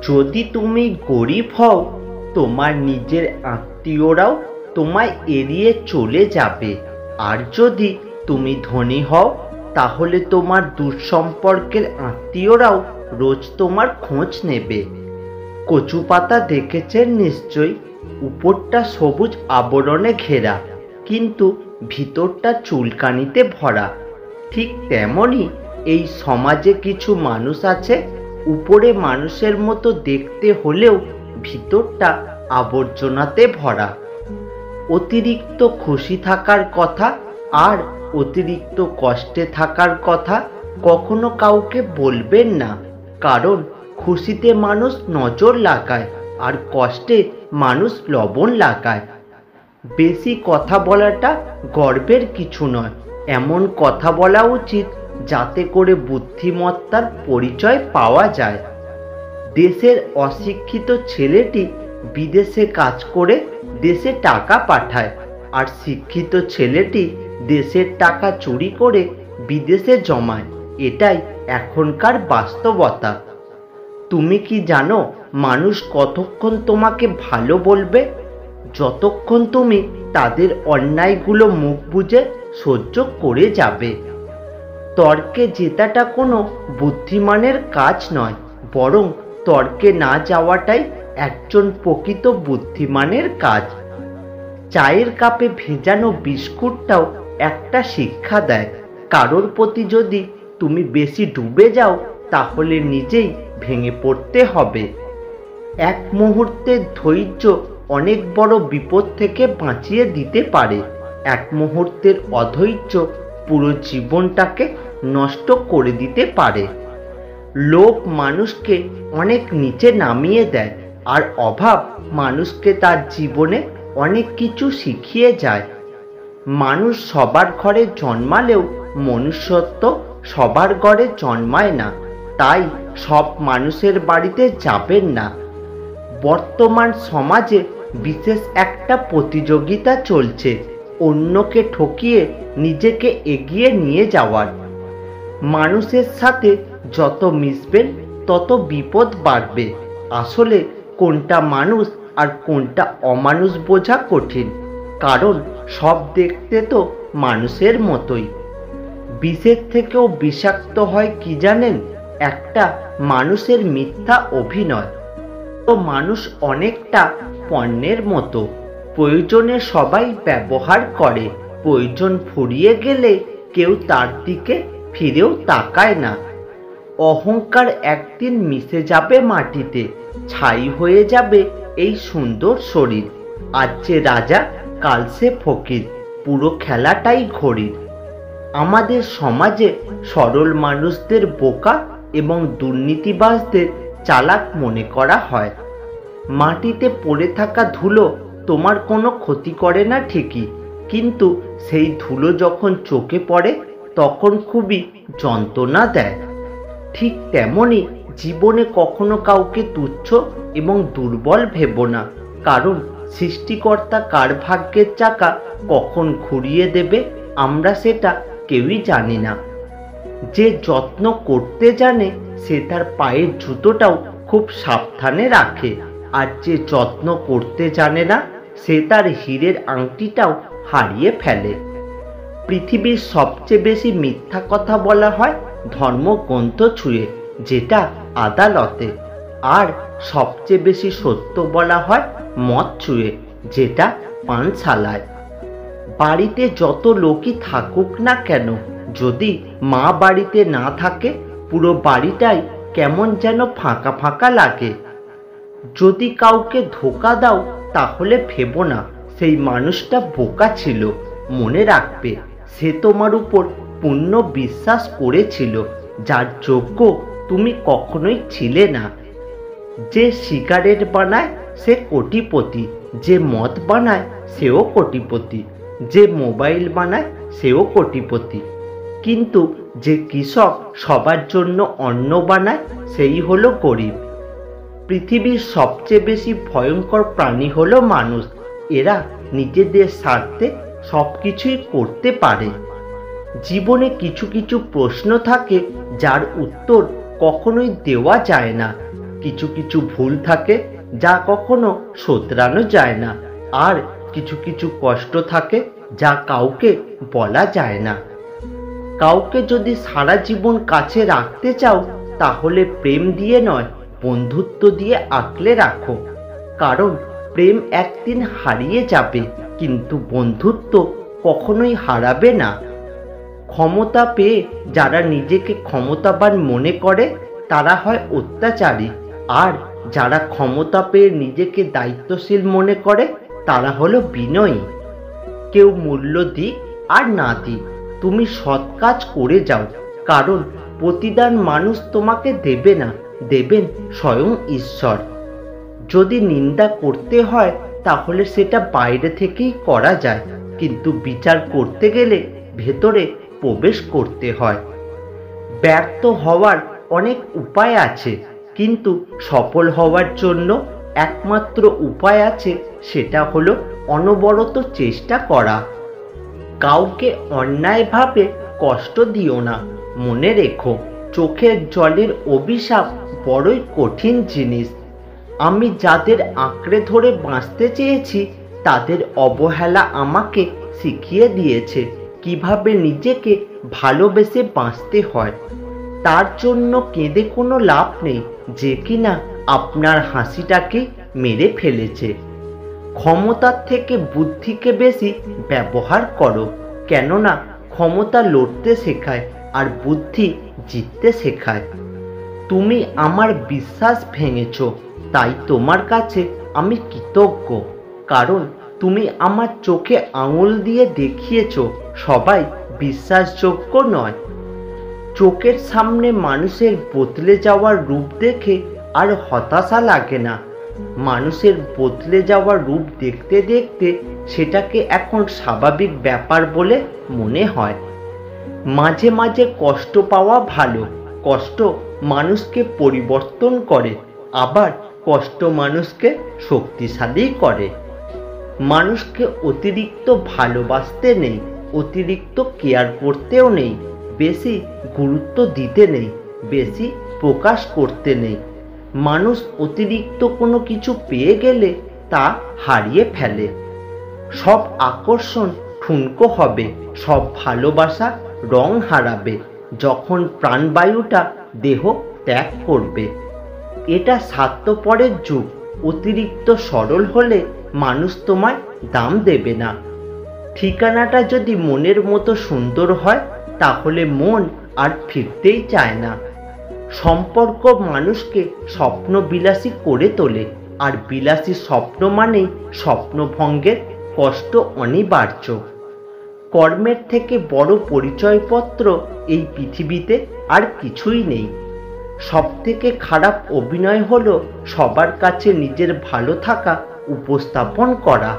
যদি তুমি গরিব হও, তোমার নিজের আত্মীয়রাও তোমায় এড়িয়ে চলে যাবে। আর যদি তুমি ধনী হও, তাহলে তোমার দূরসম্পর্কের আত্মীয়রাও রোজ তোমার খোঁজ নেবে। কচু পাতা দেখেছেন নিশ্চয়ই, উপরটা সবুজ আবরণে ঘেরা, কিন্তু ভিতরটা চুলকানিতে ভরা। ঠিক তেমনই এই সমাজে কিছু মানুষ আছে, উপরে মানুষের মতো দেখতে হলেও ভিতরটা আবর্জনাতে ভরা। অতিরিক্ত খুশি থাকার কথা আর অতিরিক্ত কষ্টে থাকার কথা কখনো কাউকে বলবেন না, কারণ খুশিতে মানুষ নজর লাগায় আর কষ্টে মানুষ লবণ লাগায়। বেশি কথা বলাটা গর্বের কিছু নয়, এমন কথা বলা উচিত যাতে করে বুদ্ধিমত্তার পরিচয় পাওয়া যায়। দেশের অশিক্ষিত ছেলেটি বিদেশে কাজ করে দেশে টাকা পাঠায়, আর শিক্ষিত ছেলেটি দেশের টাকা চুরি করে বিদেশে জমায়। এটাই এখনকার বাস্তবতা। তুমি কি জানো মানুষ কতক্ষণ তোমাকে ভালো বলবে? যতক্ষণ তুমি তাদের অন্যায়গুলো মুখ বুজে সহ্য করে যাবে। তর্কে জেতাটা কোনো বুদ্ধিমানের কাজ নয়, বরং তর্কে না যাওয়াটাই একজন প্রকৃত বুদ্ধিমানের কাজ। চায়ের কাপে ভেজানো বিস্কুটটাও একটা শিক্ষা দেয়। কারোর প্রতি যদি তুমি বেশি ডুবে যাও, তাহলে নিজেই ভেঙে পড়তে হবে। এক মুহূর্তের ধৈর্য অনেক বড় বিপদ থেকে বাঁচিয়ে দিতে পারে। এক মুহূর্তের অধৈর্য পুরো জীবনটাকে নষ্ট করে দিতে পারে। লোভ মানুষকে অনেক নিচে নামিয়ে দেয়, আর অভাব মানুষকে তার জীবনে অনেক কিছু শিখিয়ে যায়। মানুষ সবার ঘরে জন্মালেও মনুষ্যত্ব সবার ঘরে জন্মায় না, তাই সব মানুষের বাড়িতে যাবেন না। বর্তমান সমাজে বিশেষ একটা প্রতিযোগিতা চলছে, অন্যকে ঠকিয়ে নিজেকে এগিয়ে নিয়ে যাওয়ার। মানুষের সাথে যত মিশবেন তত বিপদ বাড়বে। আসলে কোনটা মানুষ আর কোনটা অমানুষ বোঝা কঠিন, কারণ সব দেখতে তো মানুষের মতোই। বিষের থেকেও বিষাক্ত হয় কি জানেন? একটা মানুষের মিথ্যা অভিনয়। তো মানুষ অনেকটা পণ্যের মতো, প্রয়োজনে সবাই ব্যবহার করে, প্রয়োজন ফুরিয়ে গেলে কেউ তার দিকে ফিরেও তাকায় না। অহংকার একদিন মিশে যাবে মাটিতে, ছাই হয়ে যাবে এই সুন্দর শরীর। আজ যে রাজা, কাল সে ফকির, পুরো খেলাটাই ঘড়ির। আমাদের সমাজে সরল মানুষদের বোকা এবং দুর্নীতিবাজদের চালাক মনে করা হয়। মাটিতে পড়ে থাকা ধুলো তোমার কোনো ক্ষতি করে না ঠিকই, কিন্তু সেই ধুলো যখন চোখে পড়ে তখন খুবই যন্ত্রণা দেয়। ঠিক তেমনি জীবনে কখনো কাউকে তুচ্ছ এবং দুর্বল ভেবো না, কারণ সৃষ্টিকর্তা কার ভাগ্যের চাকা কখন ঘুরিয়ে দেবে আমরা সেটা কেউই জানি না। যে যত্ন করতে জানে সে তার পায়ের জুতোটাও খুব সাবধানে রাখে, আর যে যত্ন করতে জানে না সে তার হীরের আংটিটাও হারিয়ে ফেলে। পৃথিবীর সবচেয়ে বেশি মিথ্যা কথা বলা হয় ধর্মগ্রন্থ ছুঁয়ে, যেটা আদালতে, আর সবচেয়ে বেশি সত্য বলা হয় মদ ছুঁয়ে, যেটা পানশালায়। বাড়িতে যত লোকই থাকুক না কেন, যদি মা বাড়িতে না থাকে পুরো বাড়িটাই কেমন যেন ফাঁকা ফাঁকা লাগে। যদি কাউকে ধোঁকা দাও তাহলে ভেবো না সেই মানুষটা বোকা ছিল, মনে রাখবে সে তোমার উপর পূর্ণ বিশ্বাস করেছিল, যার যোগ্য তুমি কখনোই ছিলে না। যে সিগারেট বানায় সে কোটিপতি, যে মদ বানায় সেও কোটিপতি, যে মোবাইল বানায় সেও কোটিপতি, কিন্তু যে কৃষক সবার জন্য অন্ন বানায় সেই হলো গরিব। পৃথিবীর সবচেয়ে বেশি ভয়ঙ্কর প্রাণী হলো মানুষ। এরা নিজেদের স্বার্থে সবকিছুই করতে পারে। জীবনে কিছু কিছু প্রশ্ন থাকে যার উত্তর কখনোই দেওয়া যায় না, কিছু কিছু ভুল থাকে যা কখনো শোধরানো যায় না, আর কিছু কিছু কষ্ট থাকে যা কাউকে বলা যায় না। কাউকে যদি সারা জীবন কাছে রাখতে চাও তাহলে প্রেম দিয়ে নয়, বন্ধুত্ব দিয়ে আঁকলে রাখো। কারণ প্রেম একদিন হারিয়ে যাবে, কিন্তু বন্ধুত্ব কখনোই হারাবে না। ক্ষমতা পেয়ে যারা নিজেকে ক্ষমতাবান মনে করে তারা হয় অত্যাচারী, আর যারা ক্ষমতা পেয়ে নিজেকে দায়িত্বশীল মনে করে তারা হলো বিনয়ী। কেউ মূল্য দিক আর না দিক, তুমি সৎ কাজ করে যাও, কারণ প্রতিদান মানুষ তোমাকে দেবে না, দেবেন স্বয়ং ঈশ্বর। যদি নিন্দা করতে হয় তাহলে সেটা বাইরে থেকেই করা যায়, কিন্তু বিচার করতে গেলে ভেতরে প্রবেশ করতে হয়। ব্যর্থ হওয়ার অনেক উপায় আছে, কিন্তু সফল হওয়ার জন্য একমাত্র উপায় আছে, সেটা হলো অনবরত চেষ্টা করা। কাউকে অন্যায়ভাবে কষ্ট দিও না। মনে রেখো, চোখের জলের অভিশাপ বড়ই কঠিন জিনিস। আমি যাদের আঁকড়ে ধরে বাঁচতে চেয়েছি তাদের অবহেলা আমাকে শিখিয়ে দিয়েছে কিভাবে নিজেকে ভালোবেসে বাঁচতে হয়। তার জন্য কেঁদে কোনো লাভ নেই যে কিনা আপনার হাসিটাকে মেরে ফেলেছে। ক্ষমতার থেকে বুদ্ধিকে বেশি ব্যবহার করো, কেননা ক্ষমতা লড়তে শেখায় আর বুদ্ধি জিততে শেখায়। তুমি আমার বিশ্বাস ভেঙেছ, তাই তোমার কাছে আমি কৃতজ্ঞ, কারণ তুমি আমার চোখে আঙুল দিয়ে দেখিয়েছ সবাই বিশ্বাসযোগ্য নয়। চোখের সামনে মানুষের বদলে যাওয়ার রূপ দেখে আর হতাশা লাগে না। মানুষের বদলে যাওয়ার রূপ দেখতে দেখতে সেটাকে এখন স্বাভাবিক ব্যাপার বলে মনে হয়। মাঝে মাঝে কষ্ট পাওয়া ভালো, কষ্ট মানুষকে পরিবর্তন করে, আবার কষ্ট মানুষকে শক্তিশালী করে। মানুষকে অতিরিক্ত ভালোবাসতে নেই, অতিরিক্ত কেয়ার করতেও নেই, বেশি গুরুত্ব দিতে নেই, বেশি প্রকাশ করতে নেই। মানুষ অতিরিক্ত কোনো কিছু পেয়ে গেলে তা হারিয়ে ফেলে। সব আকর্ষণ ঠুনকো হবে, সব ভালোবাসা রং হারাবে যখন প্রাণবায়ুটা দেহ ত্যাগ করবে। এটা স্বার্থপরের যুগ। অতিরিক্ত সরল হলে মানুষ তোমায় দাম দেবে না। ঠিকানাটা যদি মনের মতো সুন্দর হয় তাহলে মন আর ফিরতেই চায় না। সম্পর্ক মানুষকে স্বপ্নবিলাসী করে তোলে, আর বিলাসী স্বপ্ন মানেই স্বপ্নভঙ্গের কষ্ট অনিবার্য। কর্মের থেকে বড় পরিচয়পত্র এই পৃথিবীতে আর কিছুই নেই। সবথেকে খারাপ অভিনয় হলো সবার কাছে নিজের ভালো থাকা উপস্থাপন করা।